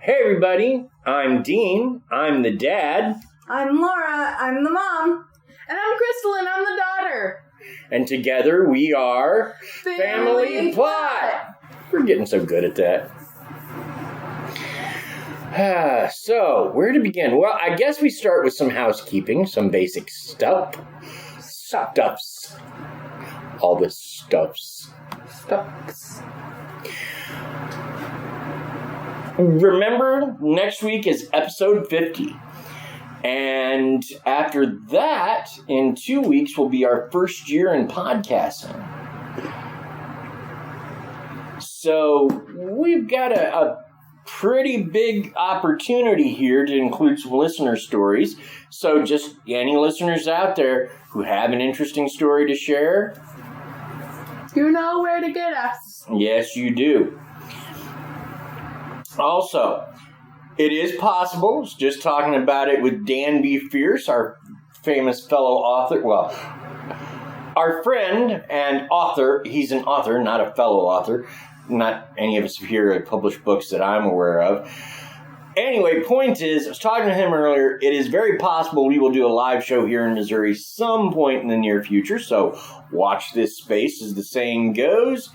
Everybody, I'm Dean, I'm the dad. I'm Laura, I'm the mom. And I'm Krysta, and I'm the daughter. And together we are Family Plot. We're getting so good at that. So, where to begin? Well, I guess we start with some housekeeping, some basic stuffs. All the stuffs. Remember, next week is episode 50. And after that, in 2 weeks, will be our first year in podcasting. So we've got a pretty big opportunity here to include some listener stories. So just any listeners out there who have an interesting story to share, you know where to get us. Yes, you do. Also, it is possible, just talking about it with Dan B. Fierce, our famous fellow author, well, our friend and author. He's an author, not a fellow author. Not any of us here have published books that I'm aware of. Anyway, point is, I was talking to him earlier, it is very possible we will do a live show here in Missouri some point in the near future, so watch this space, as the saying goes.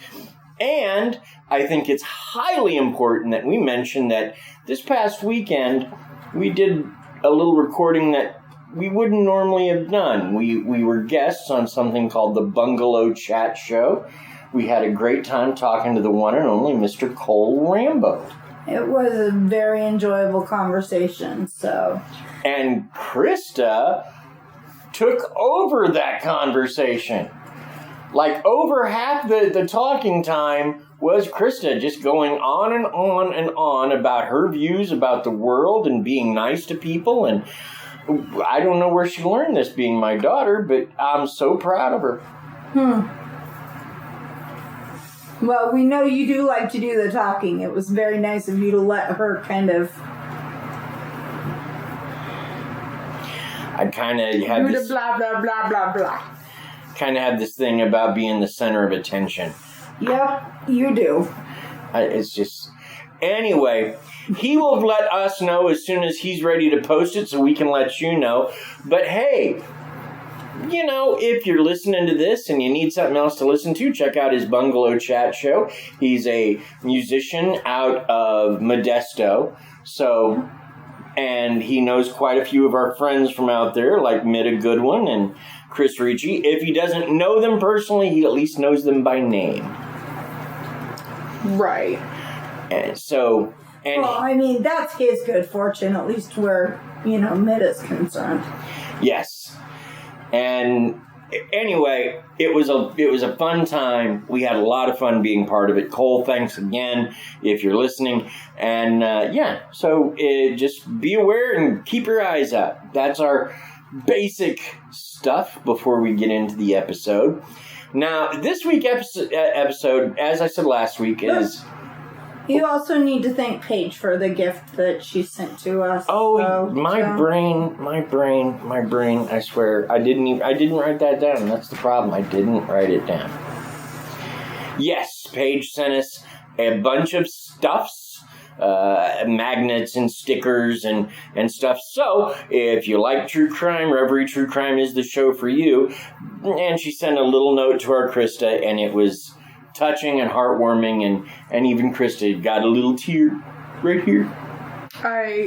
And I think it's highly important that we mention that this past weekend, we did a little recording that we wouldn't normally have done. We were guests on something called the Bungalow Chat Show. We had a great time talking to the one and only Mr. Cole Rambo. It was a very enjoyable conversation, so... And Krysta took over that conversation. Like, over half the talking time was Krysta just going on and on and on about her views about the world and being nice to people. And I don't know where she learned this, being my daughter, but I'm so proud of her. Well, we know you do like to do the talking. It was very nice of you to let her kind of... I kind of have this... blah, blah, blah, blah, blah. Kind of have this thing about being the center of attention. Yep, you do. It's just... Anyway, he will let us know as soon as he's ready to post it so we can let you know. But hey, you know, if you're listening to this and you need something else to listen to, check out his Bungalow Chat Show. He's a musician out of Modesto. So, and he knows quite a few of our friends from out there, like Mida Goodwin and Chris Ricci. If he doesn't know them personally, he at least knows them by name. Right. And so... And well, I mean, that's his good fortune, at least where, you know, Mida's concerned. Yes. And anyway, it was a fun time. We had a lot of fun being part of it. Cole, thanks again if you're listening. And so just be aware and keep your eyes out. That's our basic stuff before we get into the episode. Now, this week's episode, as I said last week, is... You also need to thank Paige for the gift that she sent to us. Oh, so, my brain, I swear. I didn't write that down. That's the problem. I didn't write it down. Yes, Paige sent us a bunch of stuffs, magnets and stickers and stuff. So, if you like true crime, Reverie True Crime is the show for you. And she sent a little note to our Krysta, and it was touching and heartwarming, and even Krysta got a little tear right here. Okay.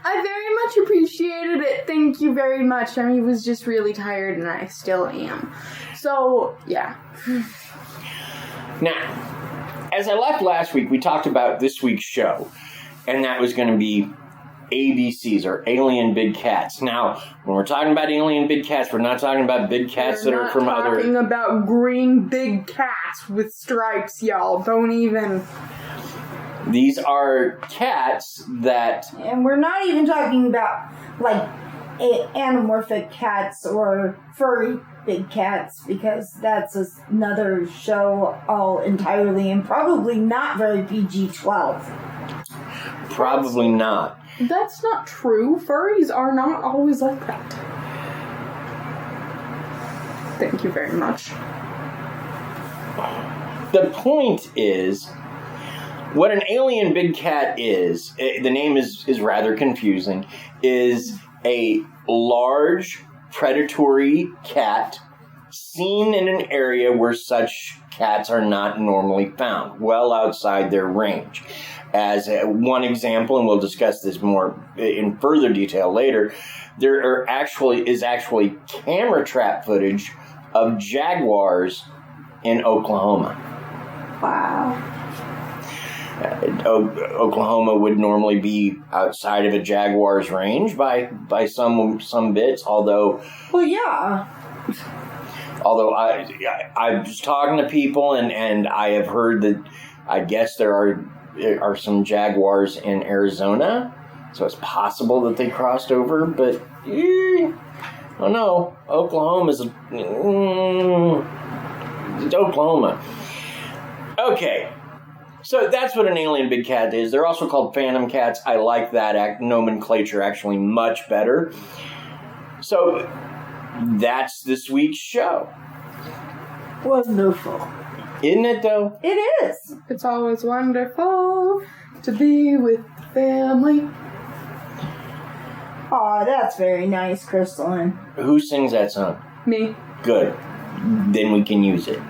I very much appreciated it. Thank you very much. I was just really tired, and I still am. So, yeah. Now, as I left last week, we talked about this week's show, and that was going to be ABCs, or alien big cats. Now, when we're talking about alien big cats, we're not talking about big cats that are from other... We're talking about green big cats with stripes, y'all. Don't even... These are cats that... And we're not even talking about, like, anamorphic cats or furry big cats, because that's another show all entirely, and probably not very PG-12. Probably not. That's not true. Furries are not always like that. Thank you very much. The point is, what an alien big cat is, the name is rather confusing, is a large predatory cat seen in an area where such cats are not normally found, well outside their range. As one example, and we'll discuss this more in further detail later, there is actually camera trap footage of jaguars in Oklahoma. Wow. Oklahoma would normally be outside of a jaguar's range by some bits, although... Well, yeah. Although I was talking to people, and I have heard that I guess there are some jaguars in Arizona, so it's possible that they crossed over, but I don't know. Oklahoma's Oklahoma. Okay, so that's what an alien big cat is. They're also called phantom cats. I like that nomenclature actually much better. So that's this week's show. Wonderful. Isn't it, though? It is. It's always wonderful to be with family. Aw, that's very nice, Crystalline. Who sings that song? Me. Good. Then we can use it.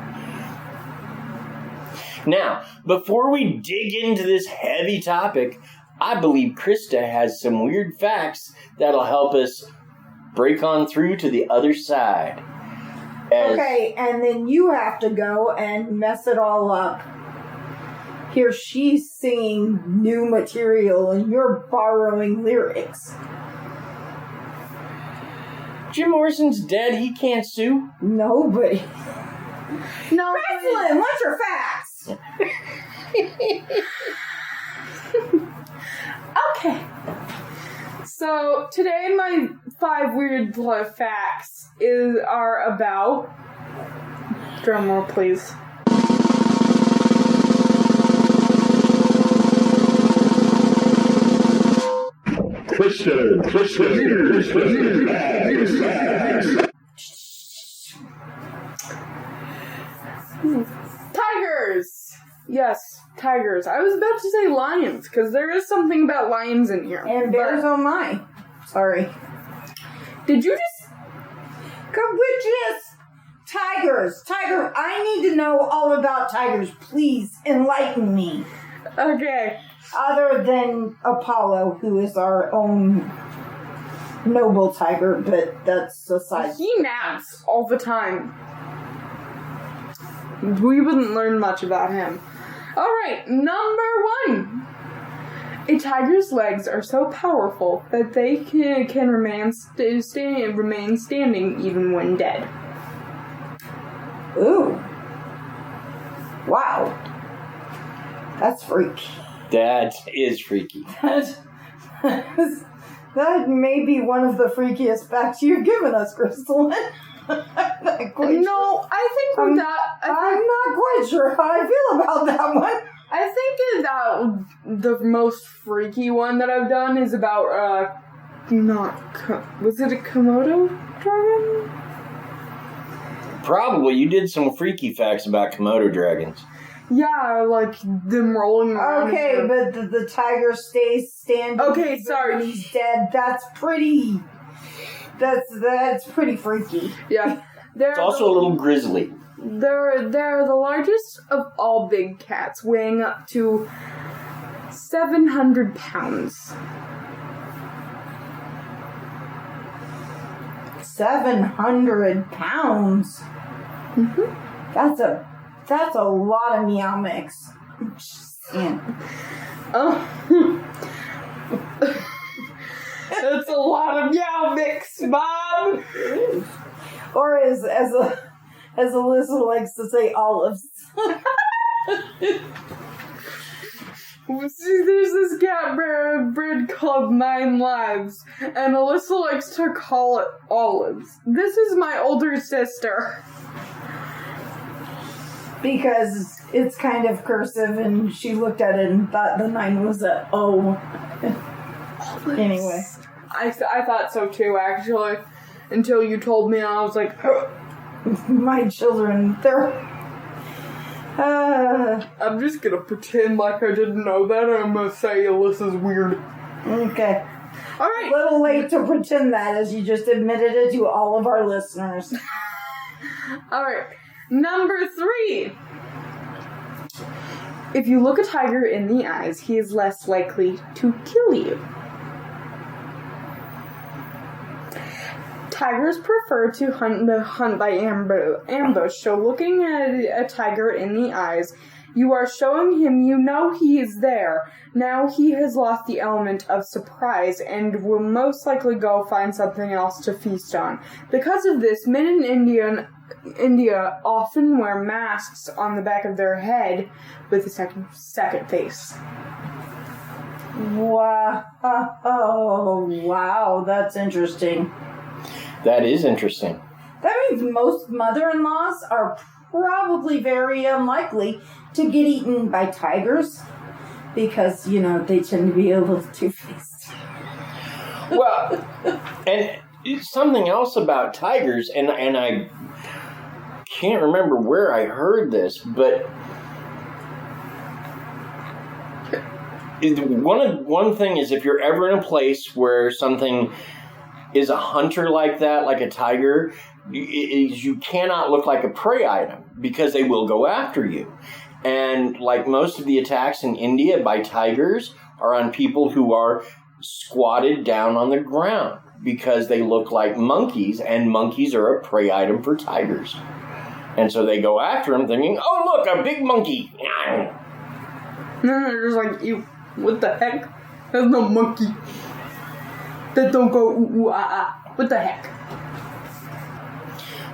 Now, before we dig into this heavy topic, I believe Krysta has some weird facts that'll help us break on through to the other side. Okay, and then you have to go and mess it all up. Here she's singing new material and you're borrowing lyrics. Jim Morrison's dead. He can't sue. Nobody. No. Crystalline, what's your facts? Okay. So today my 5 weird facts are about... Drum roll, please. Krysta. Tigers! Yes, tigers. I was about to say lions, because there is something about lions in here. And bears on my. Sorry. Did you just... Witches! Tigers! Tiger, I need to know all about tigers. Please, enlighten me. Okay. Other than Apollo, who is our own noble tiger, but that's aside. He naps all the time. We wouldn't learn much about him. Alright, number 1. A tiger's legs are so powerful that they can remain standing even when dead. Ooh. Wow. That's freaky. That is freaky. That may be one of the freakiest facts you've given us, Crystalline. I'm not quite No, I think with that... I'm not quite sure how I feel about that one. I think that the most freaky one that I've done is about, was it a Komodo dragon? Probably. You did some freaky facts about Komodo dragons. Yeah, like them rolling around. Okay, but the tiger stays standing. Okay, sorry. When he's dead. That's pretty freaky. Yeah. It's also a little grisly. They're the largest of all big cats, weighing up to 700 pounds. 700 pounds? Mm-hmm. That's a lot of meow mix. Yeah. Oh. That's a lot of yow mix, Bob. Or as Alyssa likes to say, olives. See, there's this cat breed called 9 Lives, and Alyssa likes to call it olives. This is my older sister. Because it's kind of cursive, and she looked at it and thought the 9 was a O. Anyway. I thought so too, actually. Until you told me, and I was like, My children, they're... I'm just gonna pretend like I didn't know that, and I'm gonna say Alyssa's weird. Okay. Alright. A little late to pretend that, as you just admitted it to all of our listeners. Alright. Number 3. If you look a tiger in the eyes, he is less likely to kill you. Tigers prefer to hunt by ambush, so looking at a tiger in the eyes, you are showing him you know he is there. Now he has lost the element of surprise and will most likely go find something else to feast on. Because of this, men in India often wear masks on the back of their head with a second face. Wow. Oh, wow, that's interesting. That is interesting. That means most mother-in-laws are probably very unlikely to get eaten by tigers because, they tend to be a little two-faced. Well, and something else about tigers, and I can't remember where I heard this, but one thing is if you're ever in a place where something is a hunter like that, like a tiger, you cannot look like a prey item because they will go after you. And like most of the attacks in India by tigers are on people who are squatted down on the ground because they look like monkeys, and monkeys are a prey item for tigers. And so they go after them thinking, oh, look, a big monkey. No, they're just like, you, what the heck? There's no monkey. That don't go ooh, ah, ah. What the heck?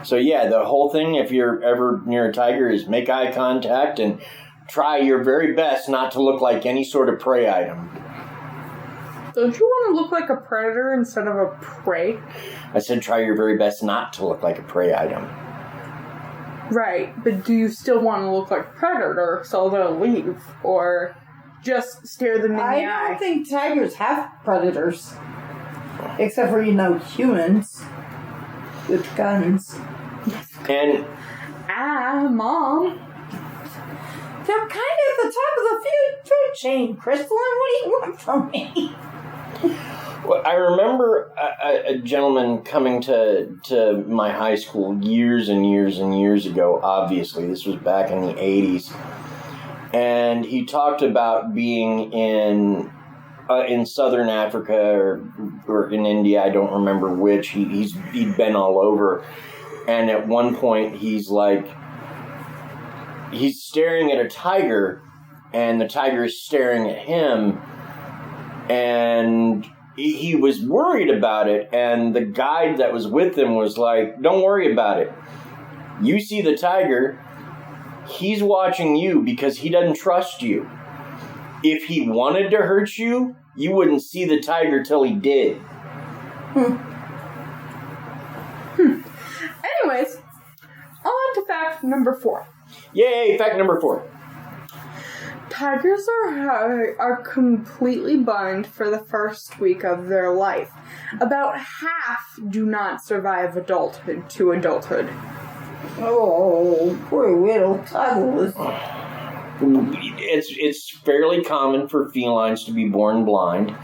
So yeah, the whole thing, if you're ever near a tiger, is make eye contact and try your very best not to look like any sort of prey item. Don't you want to look like a predator instead of a prey? I said try your very best not to look like a prey item. Right, but do you still want to look like a predator so they'll leave? Or just stare them in the eye? I don't think tigers have predators. Except for, humans with guns. And Mom. They're kind of at the top of the food chain, Crystal. What do you want from me? well, I remember a gentleman coming to my high school years and years and years ago. Obviously, this was back in the 80s. And he talked about being in southern Africa or in India, I don't remember which. He'd been all over, and at one point he's staring at a tiger, and the tiger is staring at him, and he was worried about it. And the guide that was with him was like, "Don't worry about it. You see the tiger. He's watching you because he doesn't trust you. If he wanted to hurt you, you wouldn't see the tiger till he did." Anyways, on to fact number 4. Yay, fact number 4. Tigers are completely blind for the first week of their life. About half do not survive adulthood. Oh, poor little toddlers. It's fairly common for felines to be born blind.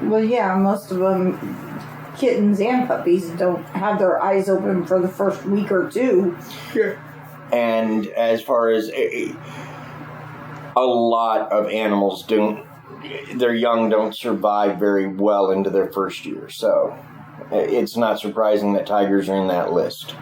Well, yeah, most of them, kittens and puppies, don't have their eyes open for the first week or two. Yeah. And as far as a lot of animals their young don't survive very well into their first year. So it's not surprising that tigers are in that list.